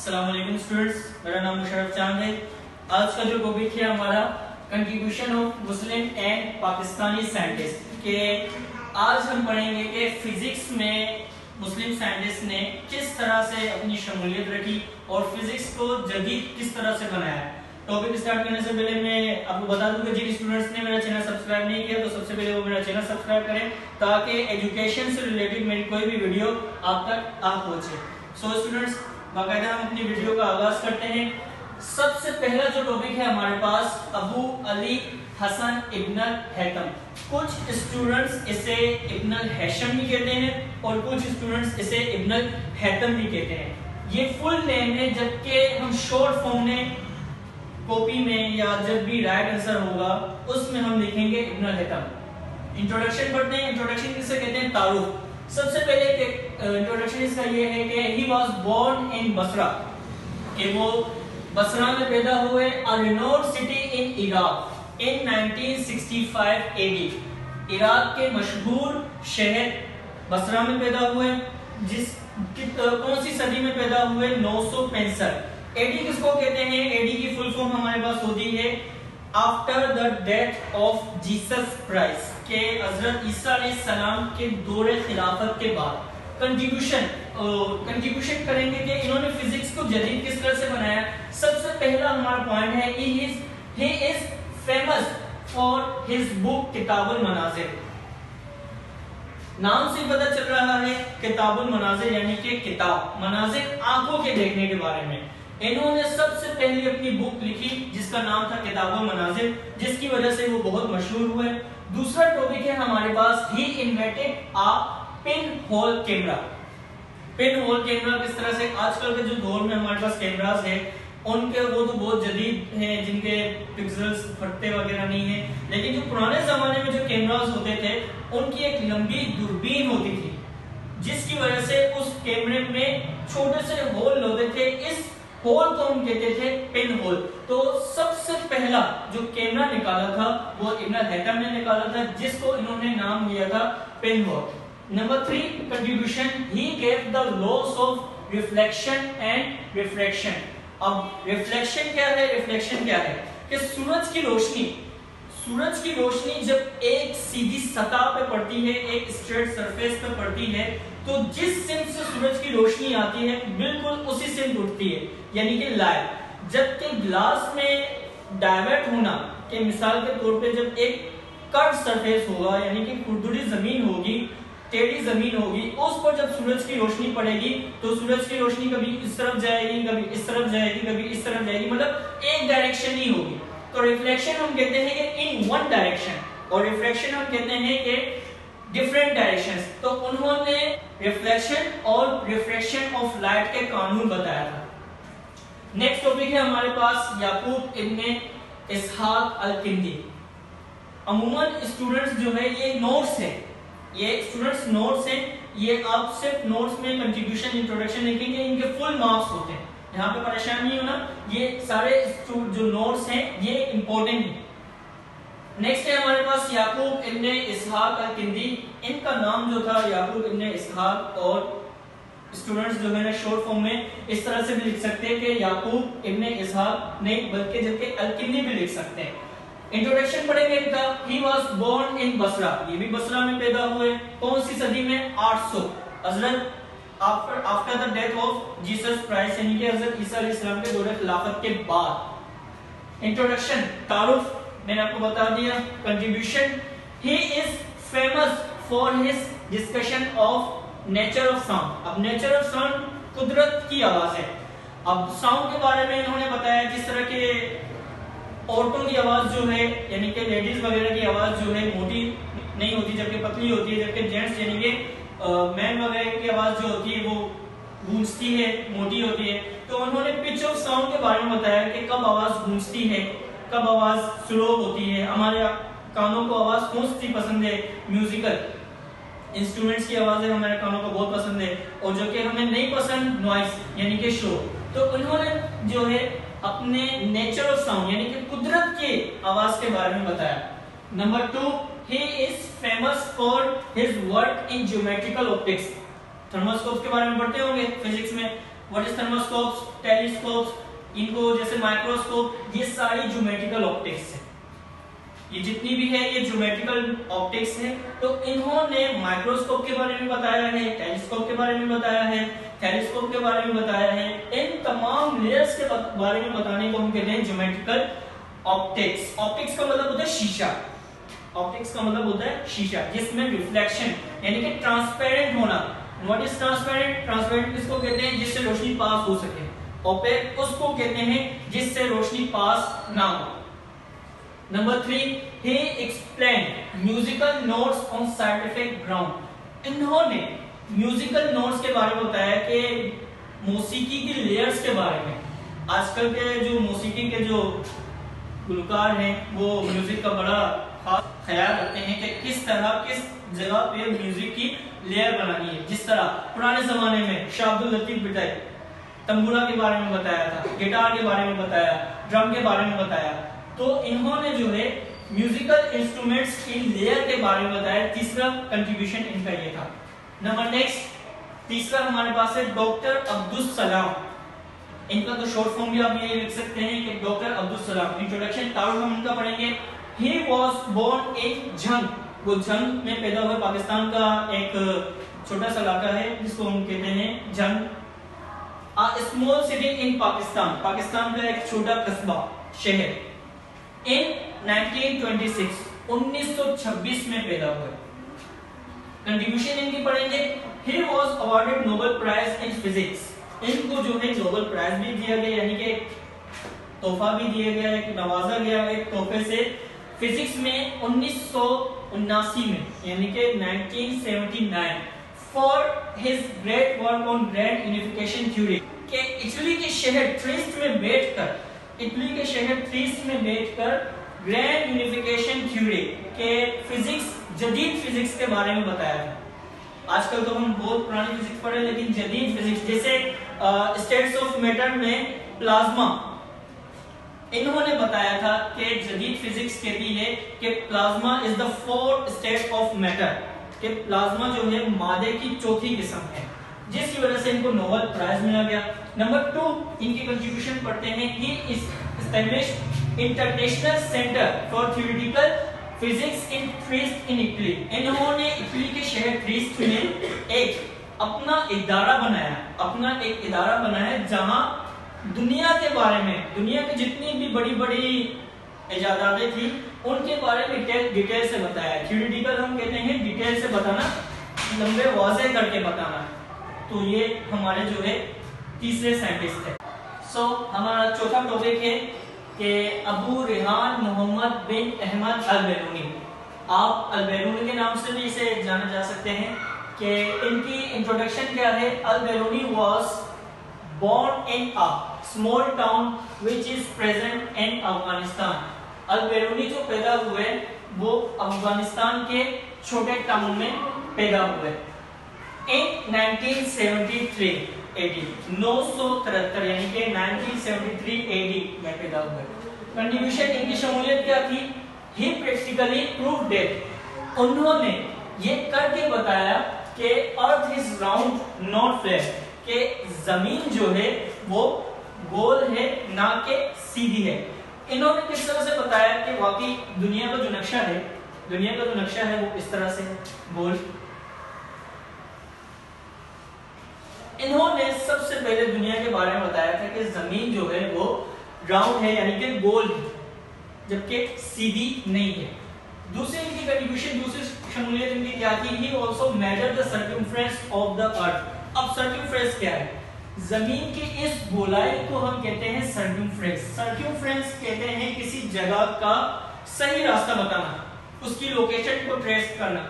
अस्सलाम वालेकुम स्टूडेंट्स, मेरा नाम मुशर्रफ चांद है। आज का जो टॉपिक है हमारा contribution of Muslim and Pakistani scientist के आज हम पढ़ेंगे कि फिजिक्स में मुस्लिम साइंटिस्ट ने किस तरह से अपनी शमूलियत रखी और फिजिक्स को जदीद किस तरह से बनाया। टॉपिक स्टार्ट करने से पहले मैं आपको बता दूं कि जिन स्टूडेंट्स ने मेरा चैनल सब्सक्राइब नहीं किया तो सबसे पहले वो मेरा चैनल सब्सक्राइब करें ताकि एजुकेशन से रिलेटेड मेरी कोई भी वीडियो आप तक आ पहुंचे। सो स्टूडेंट्स, बाकायदा हम अपनी वीडियो का आगाज करते हैं। सबसे पहला जो टॉपिक है हमारे पास अबू अली हसन इब्न हैतम। कुछ स्टूडेंट्स इसे इब्न हैशम भी कहते हैं और कुछ स्टूडेंट्स इसे इब्न हैतम भी कहते हैं। ये फुल नेम है, जबकि हम शॉर्ट फॉर्म में कॉपी में या जब भी राइट आंसर होगा उसमें हम लिखेंगे इब्न हैतम। इंट्रोडक्शन पढ़ते हैं। इंट्रोडक्शन किसे कहते हैं? तारुफ। सबसे पहले इंट्रोडक्शन इसका ये है कि he was born in Basra, कि वो बसरा में पैदा हुए, a renowned city in Iraq in 1965 AD. Iraq के मशहूर शहर बसरा में पैदा हुए, कौन सी सदी में पैदा हुए? 965। एडी किसको कहते हैं? एडी की फुल फॉर्म हमारे पास होती है after the death of Jesus Christ, के हजरत ईसा अलैहिस्सलाम के दौरे खिलाफत के बाद। कंट्रीब्यूशन करेंगे कि इन्होंने फिजिक्स को जदीद किस तरह से बनाया। सबसे पहला हमारा पॉइंट है he is famous for his book किताबुल मनाजिर। नाम से पता चल रहा है किताबुल मनाजिर यानी कि किताब, मनाजिर आंखों के देखने के बारे में। इन्होंने सबसे पहले अपनी बुक लिखी जिसका नाम था किताबुल मनाजिर, जिसकी वजह से वो बहुत मशहूर हुए। दूसरा टॉपिक है हमारे पास he invented a pinhole camera. Pinhole camera किस तरह से आजकल के जो दौर में हमारे पास कैमरास है उनके वो तो बहुत जदीद हैं, जिनके पिक्सेल्स फटते वगैरह नहीं है, लेकिन जो पुराने जमाने में जो कैमरास होते थे उनकी एक लंबी दूरबीन होती थी जिसकी वजह से उस कैमरे में छोटे से होल होते थे। इस होल को हम कहते थे पिन होल। तो सबसे पहला जो कैमरा निकाला था वो इब्न हैतम ने निकाला था, जिसको इन्होंने नाम दिया था pin hole. Number 3 contribution, he gave the loss of reflection and refraction. अब रिफ्लेक्शन क्या है, रिफ्लेक्शन क्या है? कि सूरज की रोशनी जब एक सीधी सतह पे पड़ती है, एक स्ट्रेट सरफेस पे पड़ती है, तो जिस सिम से सूरज की रोशनी आती है बिल्कुल उसी सिम उठती है, यानी कि लाइट। जबकि ग्लास में डाइवर्ट होना के मिसाल के तौर पे जब एक कर्व सरफेस होगा यानी कि खुरदुरी जमीन होगी, टेढ़ी जमीन होगी, उस पर जब सूरज की रोशनी पड़ेगी तो सूरज की रोशनी कभी इस तरफ जाएगी, कभी इस तरफ जाएगी, कभी इस तरफ जाएगी, मतलब एक डायरेक्शन ही होगी। तो रिफ्लेक्शन हम कहते हैं कि इन वन डायरेक्शन और रिफ्रैक्शन हम कहते हैं कि डिफरेंट डायरेक्शंस। तो उन्होंने रिफ्लेक्शन और रिफ्रैक्शन ऑफ लाइट के कानून बताया था। नेक्स्ट टॉपिक है हमारे पास याकूब इब्न इसहाक अल-किंदी। अमूमन स्टूडेंट्स जो है ये नोट्स है, ये स्टूडेंट्स नोट्स हैं, ये आप सिर्फ नोट्स में कंट्रीब्यूशन इंट्रोडक्शन लिखेंगे, इनके फुल मार्क्स होते हैं, यहाँ पे परेशान नहीं होना। ये सारे जो नोट्स हैं ये इंपॉर्टेंट है। नेक्स्ट है हमारे पास याकूब इब्न इसहाक अल-किंदी। इनका नाम जो था याकूब इब्न इसहाक, और स्टूडेंट्स जो है ना शॉर्ट फॉर्म में इस तरह से भी लिख सकते हैं कि याकूब इब्न इसहाक नहीं बल्कि जबकि अल-किंदी भी लिख सकते हैं। इंट्रोडक्शन पढ़ेंगे इनका। He was born in Basra, ये भी बसरा में पैदा हुए, कौन सी सदी में? 800, हजरत after the death of Jesus Christ यानी कि हजरत ईसा अलैहिस्सलाम के दौरे खिलाफत के बाद। इंट्रोडक्शन, तारुफ मैंने आपको बता दिया। Contribution, he is famous for his discussion of nature of sound. अब नेचर ऑफ साउंड कुदरत की आवाज है। अब साउंड के बारे में इन्होंने बताया जिस तरह के औरतों की आवाज जो है यानी कि लेडीज वगैरह की आवाज जो है मोटी नहीं होती जबकि पतली होती है, जबकि जेंट्स यानी कि मैन वगैरह की आवाज जो होती है वो गूंजती है, मोटी होती है। तो उन्होंने पिच ऑफ साउंड के बारे में बताया कि कब आवाज गूंजती है, कब आवाज स्लो होती है। हमारे कानों को आवाज कौन सी पसंद है? म्यूजिकल इंस्ट्रूमेंट्स की आवाजें हमारे कानों को बहुत पसंद है, और जो कि हमें नहीं पसंद नॉइस यानी कि शोर। तो उन्होंने जो है अपने नेचर ऑफ साउंड यानी कि कुदरत की आवाज के बारे में बताया। Number 2, he is famous for his work in geometrical optics। Thermoscope के बारे में पढ़ते होंगे फिजिक्स में। व्हाट इज थर्मोस्कोप्स, टेलीस्कोप्स, इनको जैसे माइक्रोस्कोप, ये सारी ज्योमेट्रिकल ऑप्टिक्स है। ये जितनी भी है ये ज्योमेट्रिकल ऑप्टिक्स है। तो इन्होंने माइक्रोस्कोप के बारे में बताया है, टेलीस्कोप के बारे में बताया है, टेलीस्कोप के बारे में बताया है। इन तमाम लेयर्स के बारे में बताने को हम कहते हैं ज्योमेट्रिकल ऑप्टिक्स। ऑप्टिक्स का मतलब होता है शीशा। ऑप्टिक्स का मतलब होता है शीशा, जिसमें रिफ्लेक्शन यानी कि ट्रांसपेरेंट होना। What is transparent? ट्रांसपेरेंट किसको कहते हैं? जिससे रोशनी पास हो सके। ओपेक उसको कहते हैं जिससे रोशनी पास ना हो। Number 3, he explained musical notes on scientific ground। इन्होंने म्यूजिकल नोट्स के बारे में बताया कि मौसीकी की लेयर्स के बारे में। आजकल के जो मौसीकी के जो गुलकार हैं वो म्यूजिक का बड़ा खास ख्याल रखते हैं कि किस तरह किस जगह पे म्यूजिक की लेयर बनानी है। जिस तरह पुराने जमाने में शाह अब्दुल लतीफ बिटाई तंबूरा के बारे में बताया था, गिटार के बारे में बताया, ड्रम के बारे में बताया। तो इन्होंने जो है म्यूजिकल इंस्ट्रूमेंट्स की लेयर के बारे में बताया। तीसरा कंट्रीब्यूशन इनका ये था। नंबर नेक्स्ट, तीसरा हमारे पास है डॉक्टर अब्दुल सलाम। इनका तो शॉर्ट फॉर्म भी आप ये लिख सकते हैं कि डॉक्टर अब्दुल सलाम। इंट्रोडक्शन तारुफ हम इनका पढ़ेंगे। He was born in Jhang. वो झंग में पैदा हुए, पाकिस्तान का एक छोटा सा इलाका है जिसको हम कहते हैं Jhang. A small city in Pakistan, Pakistan का एक छोटा कस्बा शहर। इन 1926 1926 में पैदा हुए। कंट्रीब्यूशन इनकी पढ़ेंगे। He was awarded Nobel prize in physics. इनको जो है नोबेल प्राइज भी दिया गया, यानी कि तोहफा भी दिया गया, एक नवाजा गया एक तोहफे से फिजिक्स में 1979 में, यानी कि 1979 for his great work on grand unification theory. के इटली के शहर ट्रिस्ट में बैठकर ग्रैंड यूनिफिकेशन थ्योरी के फिजिक्स, जदीद फिजिक्स के बारे में बताया था। आजकल तो हम बहुत पुरानी फिजिक्स पढ़े, लेकिन जदीद फिजिक्स जैसे स्टेट्स ऑफ मैटर में प्लाज्मा, इन्होंने बताया था कि जदीद फिजिक्स कहती है कि plasma is the fourth state of matter, कि प्लाज्मा जो है मादे की चौथी किस्म है, जिसकी वजह से इनको नोबेल प्राइज मिला गया। नंबर 2, इनकी कंट्रीब्यूशन पढ़ते हैं। He is established international centre for theoretical physics in Trieste in Italy. इन्होंने इटली के शहर ट्रिस्ट में एक अपना इदारा बनाया, जहां दुनिया के बारे में, दुनिया की जितनी भी बड़ी बड़ी इजादातें थी उनके बारे में डिटेल से बताया। थ्योरेटिकल हम कहते हैं डिटेल से बताना, लंबे वाज़े करके बताना। तो ये हमारे जो है तीसरे साइंटिस्ट थे। सो हमारा चौथा टॉपिक है कि अबू रेहान मोहम्मद बिन अहमद अल-बैरूनी। आप अल-बैरूनी के नाम से भी इसे जाना जा सकते हैं। कि इनकी इंट्रोडक्शन क्या है? अल-बैरूनी was born in a small town which is present in Afghanistan. अल-बैरूनी जो पैदा हुए वो अफगानिस्तान के छोटे टाउन में पैदा हुए। In 1973 AD 973 यानी कि 1973 AD में पैदा हुए। कंट्रीब्यूशन इनकी शमूलियत क्या थी? He practically proved that, उन्होंने ये करके बताया कि earth is round not flat, कि जमीन जो है वो गोल है ना कि सीधी है। इन्होंने किस तरह से बताया कि वाकई दुनिया का जो नक्शा है वो इस तरह से गोल। इन्होंने सबसे पहले दुनिया के बारे में बताया था कि जमीन जो है वो राउंड है यानी कि गोल है, जबकि सीधी नहीं है। दूसरी इनकी कंट्रीब्यूशन, दूसरी शमूलियत इनकी क्या थी? ही also measure the circumference of the earth. अब सर्कमफ्रेंस क्या है? जमीन की इस गोलाई को हम कहते हैं सर्कमफ्रेंस। सर्कमफ्रेंस कहते हैं किसी जगह का सही रास्ता बताना, उसकी लोकेशन को ट्रेस करना।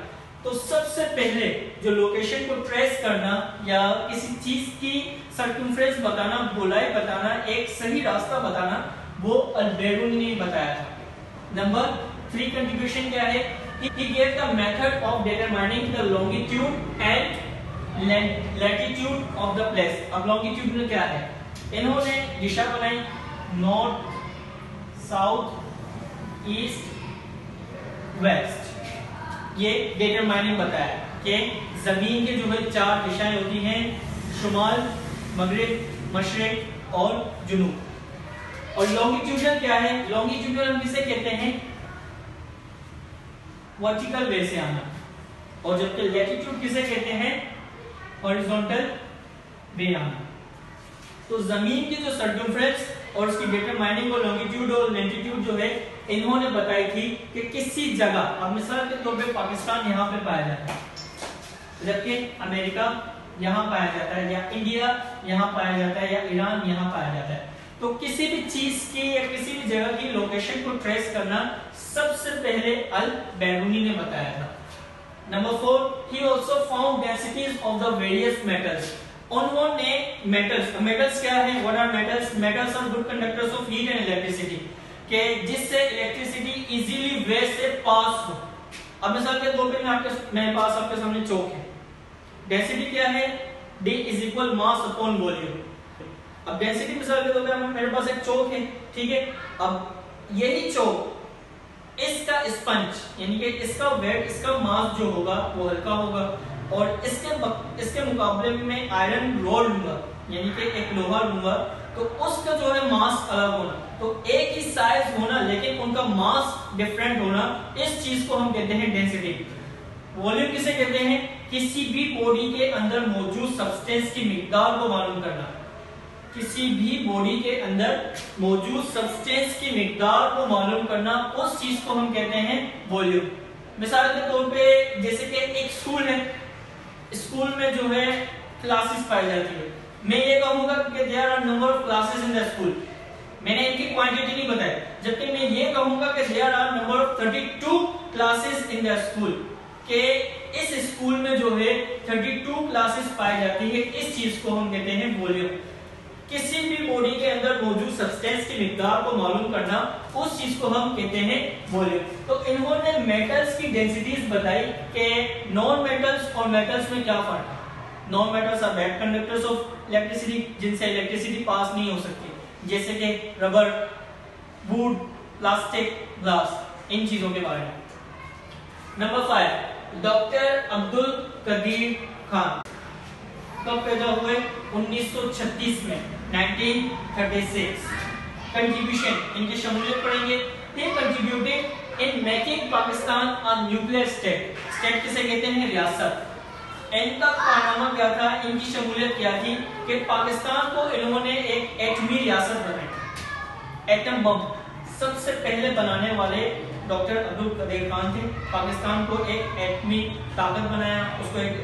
तो सबसे पहले जो लोकेशन को ट्रेस करना या किसी चीज की सर्कमफ्रेंस बताना, गोलाई बताना, एक सही रास्ता बताना, वो अल-बैरूनी ने बताया था। नंबर 3 कंट्रीब्यूशन क्या है? He gave the method of determining the longitude and latitude of the place. अब लॉन्गिट्यूड में क्या है? इन्होंने दिशा बनाई, नॉर्थ, साउथ, ईस्ट, वेस्ट। ये डिटरमाइनिंग बताया कि जमीन के जो है 4 दिशाएं होती हैं, शुमाल, मगरिब, मशरिक और जुनूब। और लॉन्गिट्यूडल क्या है? लॉन्गिट्यूडल हम किसे कहते हैं? वर्टिकल वे से आना। और जबकि लैटिट्यूड किसे कहते हैं? हॉरिजॉन्टल वे आना। तो जमीन की जो सर्कमफ्रेंस और उसकी डिटरमाइनिंग और लॉन्गिट्यूड और लैटिट्यूड जो है इन्होंने बताई थी कि किसी जगह, अब मिसाल के तौर पे पाकिस्तान यहाँ पे पाया जाता है, जबकि अमेरिका यहाँ पाया जाता है, या इंडिया यहाँ पाया जाता है, या ईरान यहाँ पाया जाता है। तो किसी भी चीज की या किसी भी जगह की लोकेशन को ट्रेस करना सबसे पहले अल बैरूनी ने बताया था। Number 4, he also found densities of the various metals। उन्होंने मेटल्स क्या है? What are metals? Metals are good conductors of heat and electricity, के जिससे इलेक्ट्रिसिटी इजीली वे से पास हो। अब मिसाल के तौर पे मेरे पास आपके सामने चौक है, डेंसिटी क्या है? D is equal mass upon volume. अब डेंसिटी मिसाल के तौर पे मेरे पास एक चौक है, ठीक है। अब यही चौक, इसका स्पंज यानी कि इसका वेट, इसका मास जो होगा वो हल्का होगा, और इसके मुकाबले में आयरन रोड लूंगा यानी कि एक लोहा लूंगा, तो उसका जो है मास अलग होना, तो एक ही साइज होना लेकिन उनका मास डिफरेंट होना, इस चीज को हम कहते हैं डेंसिटी। वॉल्यूम किसे कहते हैं? किसी भी बॉडी के अंदर मौजूद सब्सटेंस की मिकदार को मालूम करना। किसी भी बॉडी के अंदर मौजूद सब्सटेंस की मिकदार को मालूम करना, उस चीज को हम कहते हैं वॉल्यूम। मिसाल के तौर पे जैसे कि एक स्कूल है, स्कूल में जो है क्लासेस पाई जाती है, मैं ये कहूंगा कि there are number of classes in the school, मैंने इनकी क्वांटिटी नहीं बताई, जबकि मैं ये कहूंगा कि there are number of 32 classes in the school, के इस स्कूल में जो है 32 क्लासेस पाई जाती है, इस चीज को हम कहते हैं वॉल्यूम। किसी भी बॉडी के अंदर मौजूद सब्सटेंस की मिकदार को मालूम करना, उस चीज को हम कहते हैं वॉल्यूम। तो इन्होंने मेटल्स की डेंसिटीज बताई कि नॉन मेटल्स और मेटल्स में क्या फर्क है। Non metals are bad conductors of electricity, जिनसे इलेक्ट्रिसिटी पास नहीं हो सकती, जैसे कि रबर, वुड, प्लास्टिक, ग्लास, इन चीजों के बारे में। नंबर 5, डॉक्टर अब्दुल कदीर खान कब पैदा हुए? 1936 में, 1936। कंट्रीब्यूशन, इनकी शमूलियत पढ़ेंगे। He contributed in making Pakistan a nuclear state। State किसे कहते हैं? रियासत। इनका कारनामा क्या था? इनकी शमूलियत क्या थी कि पाकिस्तान को इन्होंने एक एटमी रियासत बनाई। एटम बम सबसे पहले बनाने वाले डॉक्टर अब्दुल कदीर खान थे। पाकिस्तान को एक एटमी ताकत बनाया, उसको एक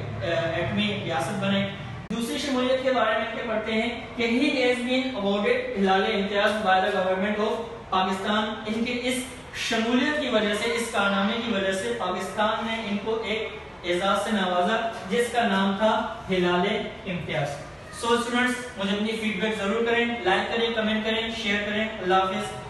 एटमी रियासत बनाई। दूसरी शमूलियत के बारे में क्या पढ़ते हैं कि he has been awarded हिलाले Imtiaz by the government of Pakistan. इनके इस शमूलियत की वजह से, इस कारनामे की वजह से पाकिस्तान ने इनको एक एजाज से नवाजा, जिसका नाम था हिलाले इम्तियाज। सो स्टूडेंट्स, मुझे अपनी फीडबैक जरूर करें, लाइक करें, कमेंट करें, शेयर करें। अल्लाह हाफिज।